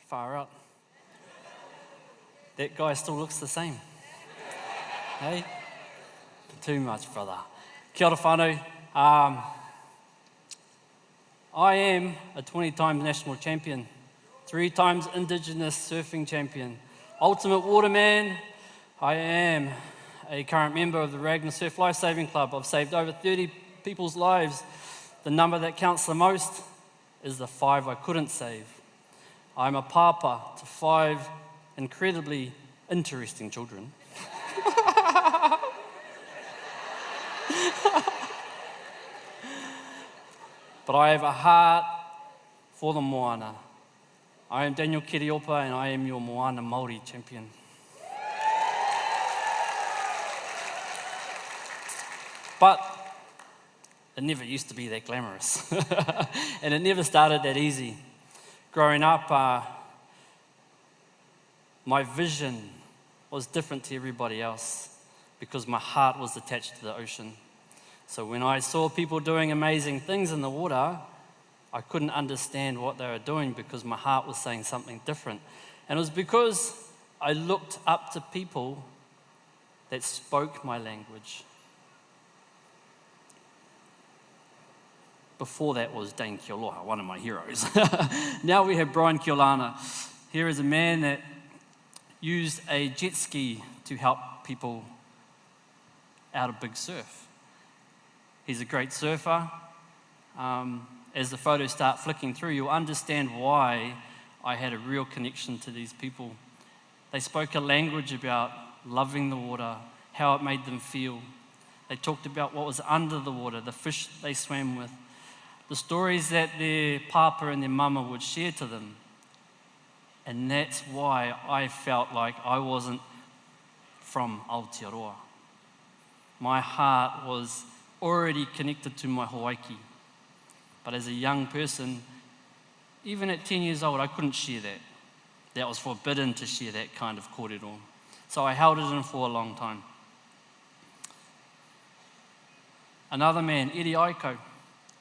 Far out. That guy still looks the same. Hey? Too much, brother. Kia ora whānau. I am a 20-time national champion, 3 times indigenous surfing champion, ultimate waterman. I am a current member of the Ragnar Surf Lifesaving Club. I've saved over 30 people's lives. The number that counts the most is the 5 I couldn't save. I'm a papa to 5 incredibly interesting children. But I have a heart for the moana. I am Daniel Kereopa and I am your moana Māori champion. But it never used to be that glamorous. And it never started that easy. Growing up, my vision was different to everybody else because my heart was attached to the ocean. So when I saw people doing amazing things in the water, I couldn't understand what they were doing because my heart was saying something different. And it was because I looked up to people that spoke my language. Before that was Daniel Kereopa, one of my heroes. Now we have Brian Keolana. Here is a man that used a jet ski to help people out of big surf. He's a great surfer. As the photos start flicking through, you'll understand why I had a real connection to these people. They spoke a language about loving the water, how it made them feel. They talked about what was under the water, the fish they swam with, the stories that their papa and their mama would share to them. And that's why I felt like I wasn't from Aotearoa. My heart was already connected to my Hawaii. But as a young person, even at 10 years old, I couldn't share that. That was forbidden to share that kind of kōrero. So I held it in for a long time. Another man, Eri Aiko,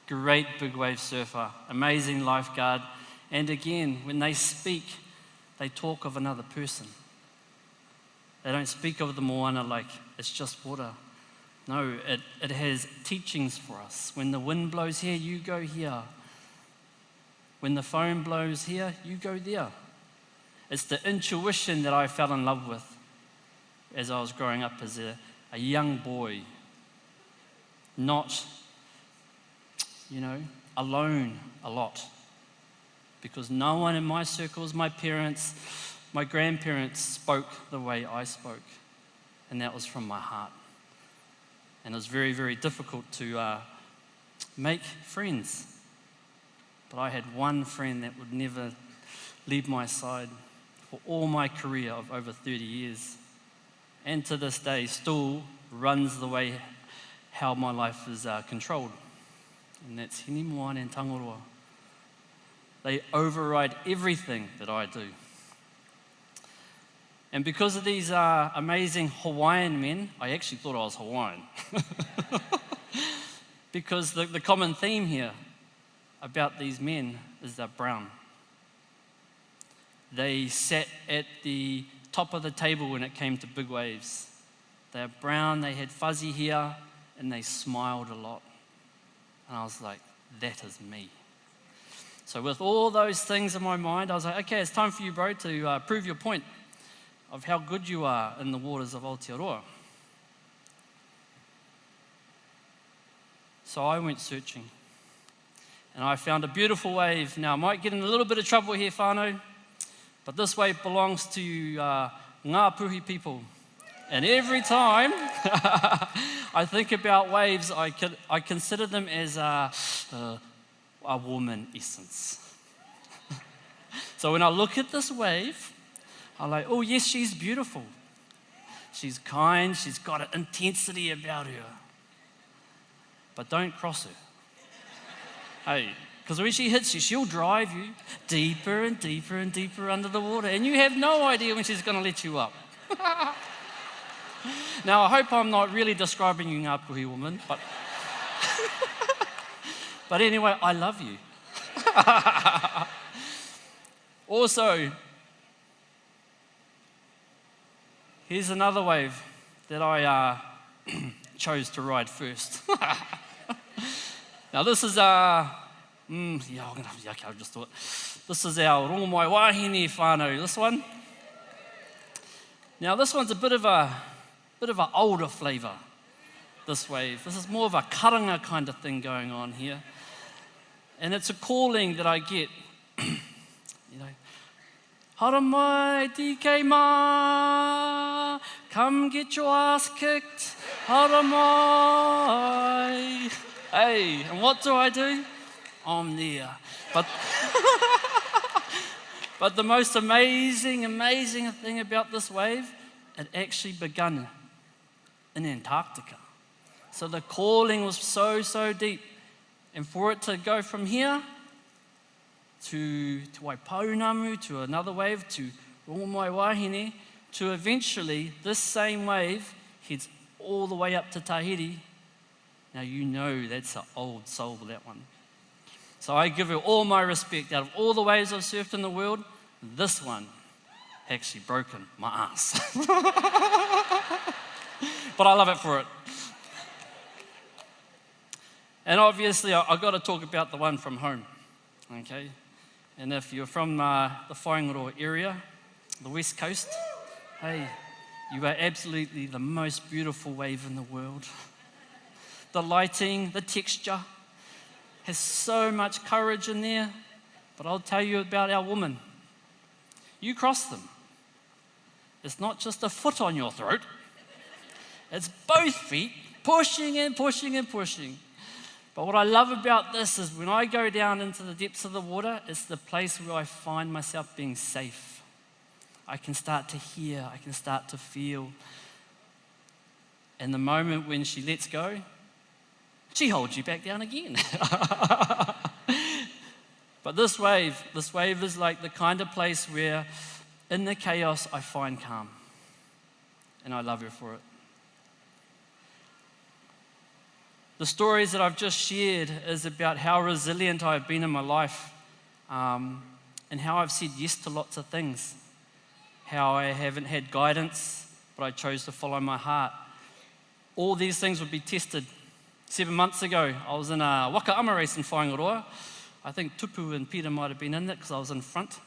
great big wave surfer, amazing lifeguard. And again, when they speak, they talk of another person. They don't speak of the moana like it's just water. No, it has teachings for us. When the wind blows here, you go here. When the foam blows here, you go there. It's the intuition that I fell in love with as I was growing up as a young boy. Not, alone a lot. Because no one in my circles, my parents, my grandparents spoke the way I spoke. And that was from my heart. And it was very, very difficult to make friends. But I had one friend that would never leave my side for all my career of over 30 years. And to this day, still runs the way how my life is controlled. And that's Hini Moana and Tangaroa. They override everything that I do. And because of these amazing Hawaiian men, I actually thought I was Hawaiian. Because the common theme here about these men is they're brown. They sat at the top of the table when it came to big waves. They're brown, they had fuzzy hair, and they smiled a lot. And I was like, that is me. So with all those things in my mind, I was like, okay, it's time for you, bro, to prove your point of how good you are in the waters of Aotearoa. So I went searching. And I found a beautiful wave. Now, I might get in a little bit of trouble here, whānau, but this wave belongs to Ngāpuhi people. And every time I think about waves, I consider them as a woman essence. So when I look at this wave, I'm like, oh yes, she's beautiful. She's kind, she's got an intensity about her. But don't cross her. Hey, because when she hits you, she'll drive you deeper and deeper and deeper under the water, and you have no idea when she's going to let you up. Now, I hope I'm not really describing you, Ngāpuhi woman, but but anyway, I love you. Also, here's another wave that I chose to ride first. Now this is I'll just do it. This is our Rongo Wahine whānau, this one. Now this one's a bit of an older flavour, this wave. This is more of a karanga kind of thing going on here. And it's a calling that I get, hara mai DK ma, come get your ass kicked, hara mai. Hey, and what do? I'm there. But the most amazing thing about this wave, it actually began in Antarctica. So the calling was so deep. And for it to go from here to Waipaunamu, to another wave, to Rongo Wahine, to eventually this same wave heads all the way up to Tahiti. Now you know that's an old soul, that one. So I give you all my respect. Out of all the waves I've surfed in the world, this one actually broken my ass. But I love it for it. And obviously, I've got to talk about the one from home, okay? And if you're from the Whaingaroa area, the West Coast, hey, you are absolutely the most beautiful wave in the world. The lighting, the texture, has so much courage in there. But I'll tell you about our women. You cross them. It's not just a foot on your throat. It's both feet pushing and pushing and pushing. But what I love about this is when I go down into the depths of the water, it's the place where I find myself being safe. I can start to hear, I can start to feel. And the moment when she lets go, she holds you back down again. But this wave is like the kind of place where in the chaos I find calm. And I love her for it. The stories that I've just shared is about how resilient I've been in my life, and how I've said yes to lots of things. How I haven't had guidance, but I chose to follow my heart. All these things would be tested. 7 months ago, I was in a whakapapa race in Whaingaroa. I think Tupu and Peter might have been in it because I was in front.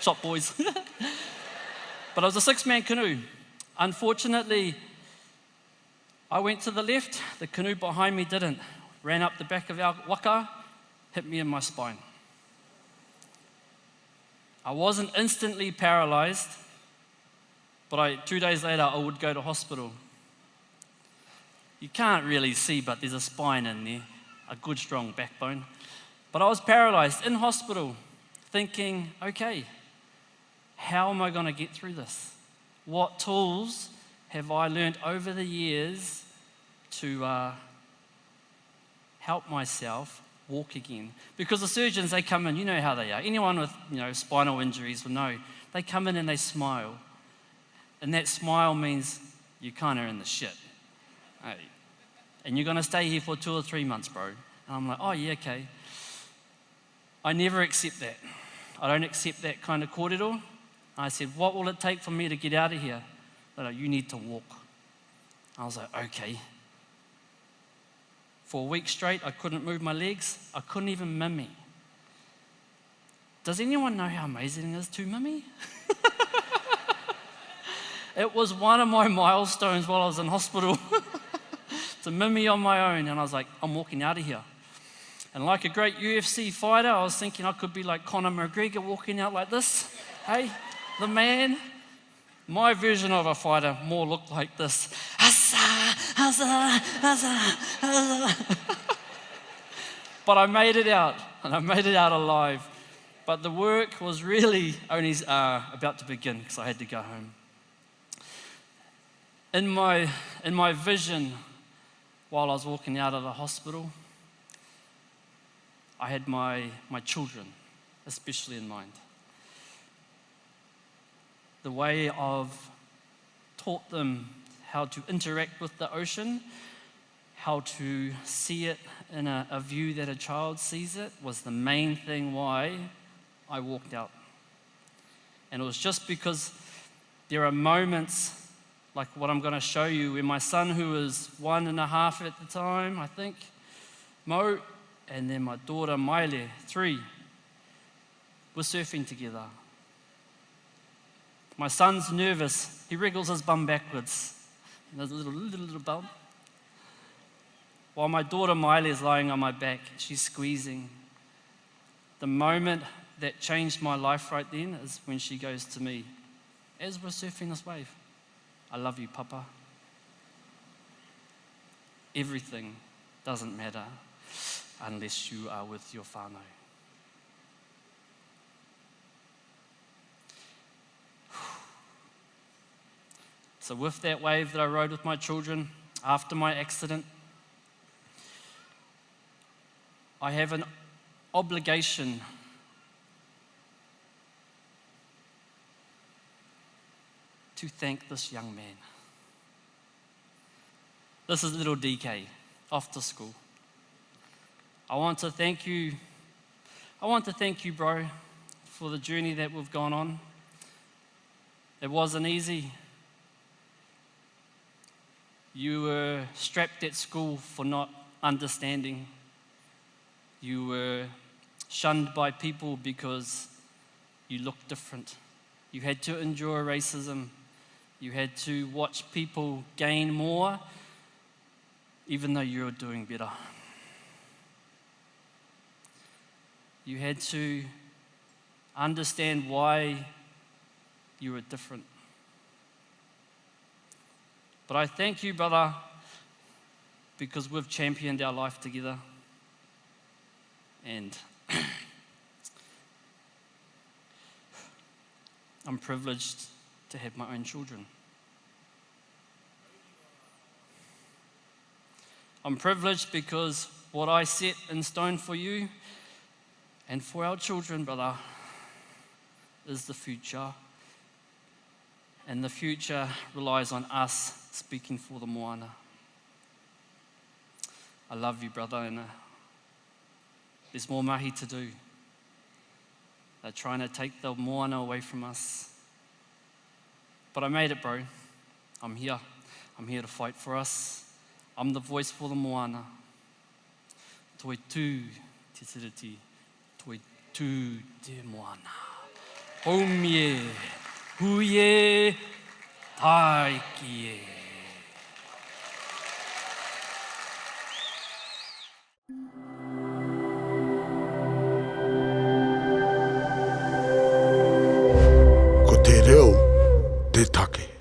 Shot boys. But it was a 6-man canoe. Unfortunately, I went to the left, the canoe behind me didn't. Ran up the back of our waka, hit me in my spine. I wasn't instantly paralysed, but 2 days later I would go to hospital. You can't really see, but there's a spine in there, a good strong backbone. But I was paralysed in hospital, thinking, okay, how am I going to get through this? What tools have I learned over the years to help myself walk again? Because the surgeons, they come in, you know how they are. Anyone with spinal injuries will know. They come in and they smile. And that smile means you're kind of in the shit. Hey. And you're going to stay here for 2 or 3 months, bro. And I'm like, oh, yeah, okay. I never accept that. I don't accept that kind of kōrero. I said, what will it take for me to get out of here? They're like, you need to walk. I was like, okay. For a week straight, I couldn't move my legs. I couldn't even mimmy. Does anyone know how amazing it is to mimmy? It was one of my milestones while I was in hospital. To mimmy on my own. And I was like, I'm walking out of here. And like a great UFC fighter, I was thinking I could be like Conor McGregor walking out like this. Hey, the man. My version of a fighter more looked like this. But I made it out, and I made it out alive. But the work was really only about to begin because I had to go home. In my vision, while I was walking out of the hospital, I had my children, especially in mind. The way I've taught them how to interact with the ocean, how to see it in a view that a child sees it was the main thing why I walked out. And it was just because there are moments like what I'm going to show you, where my son, who was 1.5 at the time, I think, Mo, and then my daughter, Maile, 3, were surfing together. My son's nervous. He wriggles his bum backwards. And there's a little bump. While my daughter, Maile, is lying on my back, she's squeezing. The moment that changed my life right then is when she goes to me, as we're surfing this wave, "I love you, Papa." Everything doesn't matter unless you are with your whānau. So with that wave that I rode with my children after my accident, I have an obligation to thank this young man. This is little DK, off to school. I want to thank you, bro, for the journey that we've gone on. It wasn't easy. You were strapped at school for not understanding. You were shunned by people because you looked different. You had to endure racism. You had to watch people gain more, even though you were doing better. You had to understand why you were different. But I thank you, brother, because we've championed our life together. And I'm privileged to have my own children. I'm privileged because what I set in stone for you and for our children, brother, is the future. And the future relies on us speaking for the moana. I love you, brother, and there's more mahi to do. They're trying to take the moana away from us. But I made it, bro. I'm here. I'm here to fight for us. I'm the voice for the moana. Toi tū te tiriti, toi tū te moana. Haumie, huie, taikie. Ko te reo, te take.